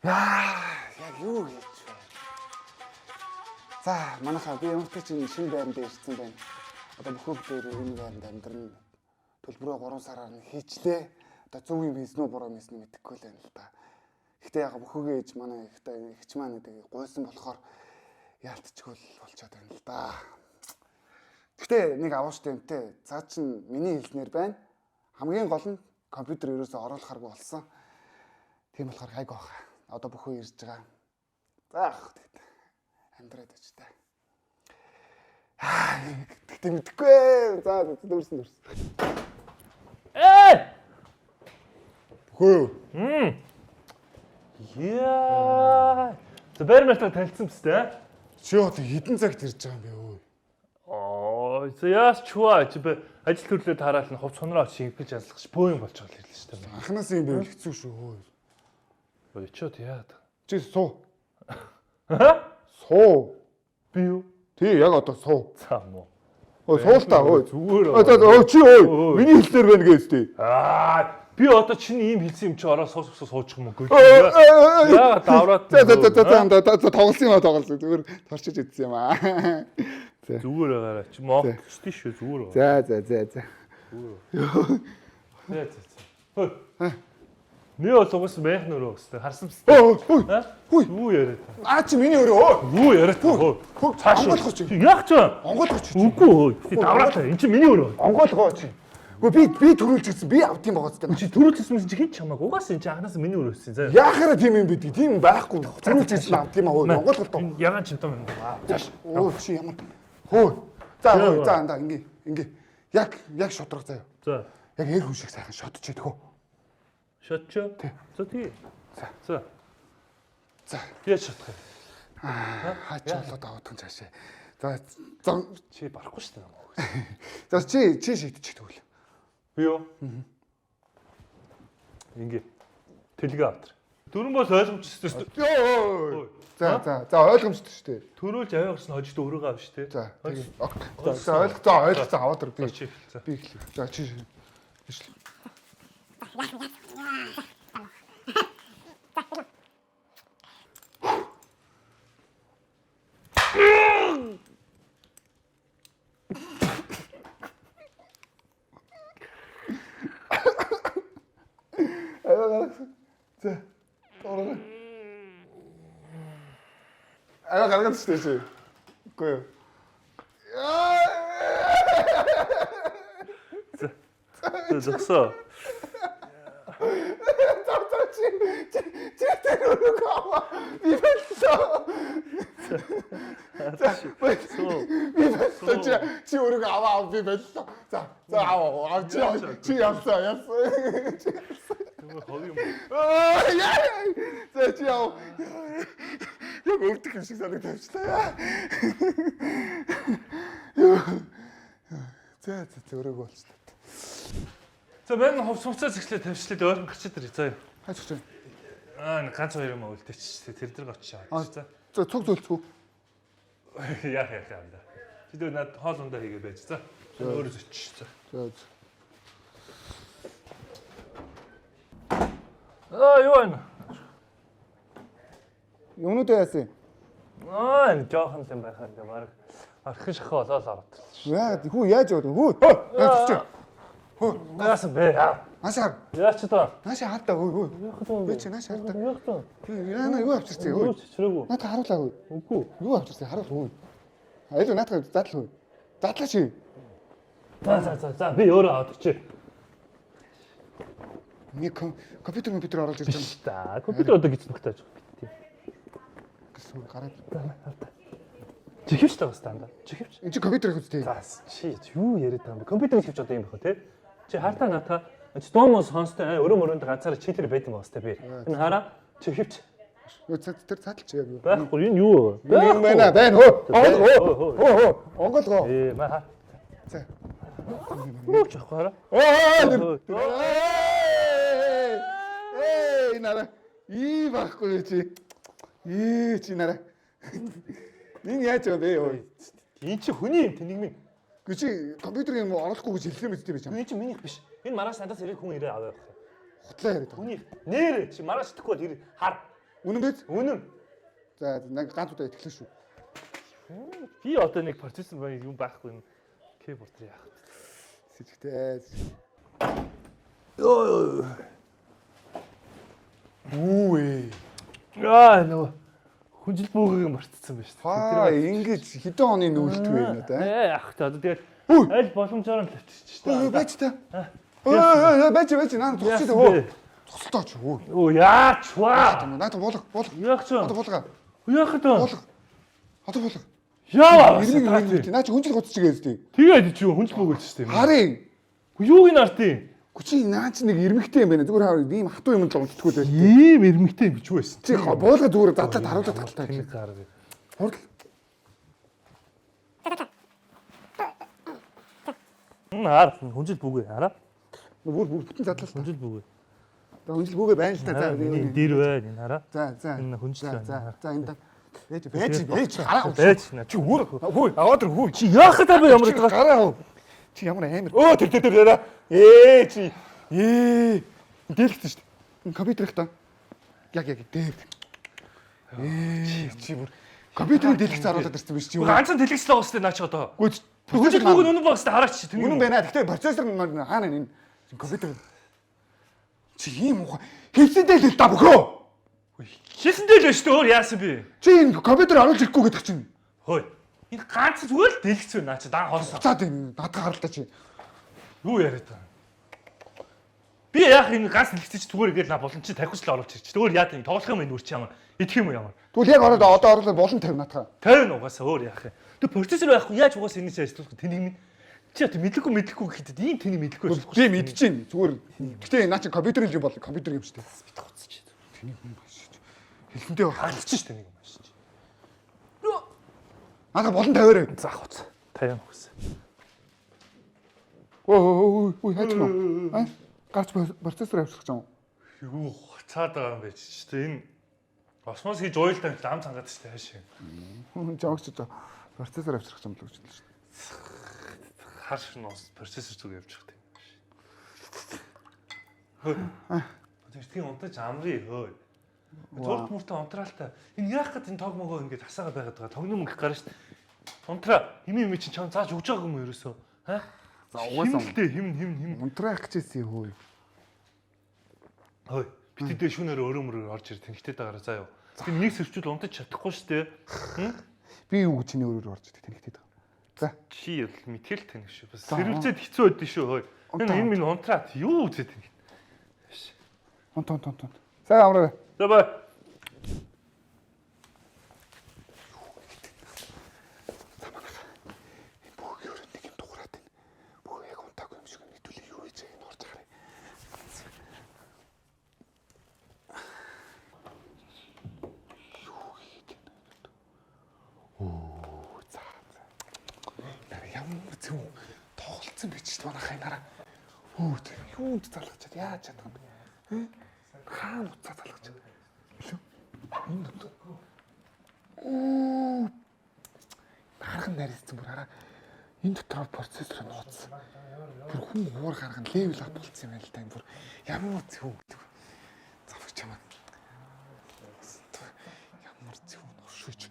Яг юу хийж вэ? За, манайхаа би өөртөө чинь шинэ байранд ирсэн байна. Одоо бүх дээр энэ байранд амьдрын төлбөрөө 3 сараар нь хийчлээ. Одоо зөв юм хийсэн үү, буруу хийсэн үү мэдэхгүй л байна л да. Гэхдээ яг бүхүүгээ ээж манай ихч маань гойсон болохоор яалтчгүй болчиход байна л да. Гэхдээ нэг авууш тэмтэй. Цаа чин миний хэлснээр байна. Хамгийн гол нь компьютер ерөөсөө оруулахааргүй болсон. Тийм болохоор гайг баг. Одоо бүхөө ирж байгаа. Заах тэгээд амьдраад байж та. Тэгтээ мэдэхгүй. За дүүрсэн. Бүхөө. Яа. Бэрмэлтэй танилцсан биз дээ. Чи одоо хэдэн цагт ирж байгаа юм бэ өө? Яас чуа чи ажил төрлөө тараал нь хувц хонроо шингэж ажиллах бөөм болж байгаа л хэлсэн шүү дээ. Анханаас юм байвал хэцүү шүү. Очоод яад. Чи суу. Аа? Суу. Би юу? Тий, яг одоо суу. За муу. Ой, суул та. Ой, зүгээр. Чи ой. Миний хэлснээр байна гэстэй. Би одоо чиний ийм хэлсэн юм чи ороо суучих юм уу? Яа, давраад. За тоглосон. Зүгээр торчиж идсэн юм аа. Зүгээр байгаарай. Чи мох штий шүү зүгээр. За. За. Нэ бол угсаа байх нөрөө өстэй харсан биз? Хүй. Юу яриад та? Чи миний өрөө. Юу яриад та? Онгойлгоо чи. Яг ч. Онгойлгоо чи. Үгүй. Би давраалаа. Энд чи миний өрөө. Онгойлгоо чи. Үгүй би төрүүлж ирсэн. Би авт юм байгаа зү. Чи төрүүлсэн чи хэн ч хамаагүй. Угаасаа энэ чи анханаас миний өрөө өссөн. За. Яахаараа тийм юм бидий. Тийм байхгүй. Төрүүлж ирсэн авт юм аа. Онгойлгоо тоо. Ягаан ч юм даа. Зааш. Чи ямар. Хөөе. За ингээ. Яг шодрог заяа. За. Яг эр хүн шиг сайхан шотч идэх үү? Шотчоо. За тий. За. Яаж шотох вэ? Хаач болоод аваад хүн цаашаа. За чи барахгүй шүү дээ. За чи шийдчих тэгвэл. Би юу? Ингээ. Тэлгээ автар. Дөрөн бол ойлгомжтой шүү дээ. За ойлгомжтой шүү дээ. Төрүүлж аваагч нь хожид өрөөгөө авч шүү дээ. За ойлгоцоо аваад ир би. Би эхлэв. За чи гаргаад шүү дээ. Үгүй юу. Зөксөө. Чи тэрүүг аваа. Би болсоо. Чи өрөг аваа би болсоо. За аваа. Чи явсаа. Тэгвэл хог юм. За чи яв. Яг өвдөх юм шиг санагдавчлаа. За өрөг болчихлоо. За мен хувцас ихлэ тавьчлаа ойрон гарчаад ирээ заа. Хайч чи. Ганц хоёр юм үлдээч. Тэр дээр очиж. За цуг зөөлцгүү. Яах юм да. Чи дээр над хоол ундаа хийгээ байж. За. Өөрөө зөч. За. Юу вэ? Юунууд яасан? Энэ жоохон юм байхаа ингээ баг. Архин шахаа болоод ороод. Хүү яаж яваад? Хүү. Яасан бэ? Ашаа. Яач та? Наашаа хатаа хүү. Би чи наашаа хатаа. Яах вэ? Яна юу авчирсан хүү? Чирээгүй. Надад харуулаагүй. Үгүй. Юу авчирсан харуул хүү. Айл надад задал хүү. Задлаа чи. За би өөрөө аваад чи. Нэг компьютер оруулж ирж байгаа. Компьютер одоо гिच нөхтэй ажиг. Гэсэн гараад. Чихвч таа станда. Чихвч. Энд чи компьютер их үстэй. За чи юу яриад байгаа юм бэ? Компьютер чихвч одоо юм бахо те. Чи хартаа ната. Чи доомос сонстой өрөө ганцаараа чийлэр байт юм баста би. Энэ хараа чихвч. Тэр задал чи яг юу? Байхгүй энэ юу? Юм байна хөө. Онгойлгоо. Маа. За. Юу ч хараа. Нара. Ий байхгүй чи. Чи нара. Энэ яаж вэ ёо? Энэ чи хүний юм тэнэгмэн. Гэ чи компьютерын юм оруулахгүй гэж хэлсэн мэт байж байгаа. Энэ чи минийх биш. Энэ маргааш надаас ирэх хүн ирээ аваа явах. Хутлаа яриад. Хүний нэр чи маргааш итгэхгүй бол хар. Үнэн биз? Үнэн. За нэг ганц удаа итгэлээ шүү. Би одоо нэг процессор юм байхгүй юм. Keyboard яах вэ? Сэжигтэй. Өө. Үгүй. Нөгөө хүнжил бүүгийг мартцсан байна шүү дээ. Аа ингэж хэдэн оны нүүлт вэ надаа? Ах та одоо тэгээд аль боломжоор нь тавьчих шүү Өө дээ. бач та. Өө бач наа тусчээ өө. Тусалтай ч өө. Оо яач ваа. Наа болго. Яах ч вэ? Одоо болго. Яах вэ? Болго. Одоо болго. Яа. Наа чи хүнжил гоцчихээс тий. Тэгээд чи хүнжил бүүгэлж шүү дээ. Харин. Юуг нь артын? Гүчи наа чи нэг ирмэгтэй юм байна. Зүгээр хаа ийм хатуу юм л унтдаггүй дээ. Ийм ирмэгтэй бич байсан. Чи буулга зүгээр задлаад харуулаад талтай. Тэнийг гар. Хурд. Наар хүнжил бүүгээ хараа. Бүр бүтэн задлаа. Хүнжил бүүгээ. За хүнжил бүгээ байна л та. Энэ дээр байна энэ хараа. За. Энэ хүнжил байна. За энэ байж гараа. Байж Чи өөр хөөе аваад ир хөөе. чи яах гэдэг бэ ямар гэдэг. Гараа хөө. Чи ямар амар. Өө тэр. Чи. Дэлгэсэн шүү дээ. Компьютер их та. Яг дээр. Чи бүр компьютерын дэлгэц харуулаад ирсэн биш чи. Ганцхан тэлгэслээ уус тээ наа чи одоо. Гүч. Хүнжил бүүг нь үнэн багс та хараач чи. Үнэн байна. Гэхдээ процессор хаана энэ компьютер. Чи ийм уу. Хэвсэндээ л та бөхөө. Хийсэндээ л шүү дээ өөр яасан бэ? Чи энэ компьютер оруулж ирэхгүй гэдэг чинь. Хөөе. Энэ ганц зүгээр л дэлгэц вэ наа чи дан хоос. Буцаад энэ надад харалтаа чи. Юу яриад байгаа. Би яах энэ ганц дэлгэц чи зүгээр игээл на болон чи тавихч л оруулж ирчих. Зүгээр яа тийм тоглох юм энэ үр чи ямар. Идэх юм уу ямар. Тэгвэл яг ороод одоо оруулаад болон 50 надхаа. 50 угаасаа өөр яах юм. Тэг процессор байхгүй яаж угаасаа энэ чи ажиллах тэнийг минь чи одоо мэдлэхгүй гэхэд ийм тэнийг мэдлэхгүй байхгүй. Би мэдчихээн. Зүгээр. Гэхдээ наа чи компьютер юм бол компьютер юм шүү дээ. Би тооцчих. Тэнийг юм байна шүү. Хэлхэндээ хаалчих шүү дээ нэг юм байна шүү. Надаа болон 50-аар. Заах уц. 50 угаасаа. Өө хайч маа. Аа? Гарч процессор авчих гэж юм. Юу цаад байгаа юм бэ чи тэ энэ осмос хийж уйлдаа лам цангаад штэ хаашаа. Жогч одоо процессор авчих гэж юм л гэж хэлсэн шүү дээ. Харш нус процессор зүг явчих тийм. Хөө. Тэгэхээр унтаж амрыг хөө. Турт мөртөө унтраалтай. Энэ яах гээд энэ тог могоо ингэж хасаагаа байгаад байгаа. Тогны мөнгө гарна штэ. Унтраа хими чи чам зааж өгч байгаа юм ерөөсөө. Ха? За угаасаа хим. Унтраах гэжсэн хөөе. Хөөе. Битдээ шүүнээр өрөөмөр орж ир тэнхтэй дагаараа заа юу. Би нэг сэрчүүл унтаж чадахгүй штэ. Би юу гэж чиний өрөөр орж тэнхтэй даа. За. Чи л мэтгэл тань шүү. Бас сэрвэлзээд хэцүү байдсан шүү хөөе. Энэ минь унтраад юу үзээд тэнх. Унт. За амраа. За бай. Тоглолцсон байж шүү манайхаа нараа. Юунд залгачаад яаж чадах юм бэ? Хаана уцаа залгачаад. Энэ дот. Харган нарийнсан бүр хараа. Энэ дотор процессор нууцсан. Бүр хүн уур гарган левел ап болцсон юм байл та. Бүр ямар зөв гэдэг. Завч чамаа. Ямар зөв нуршиж.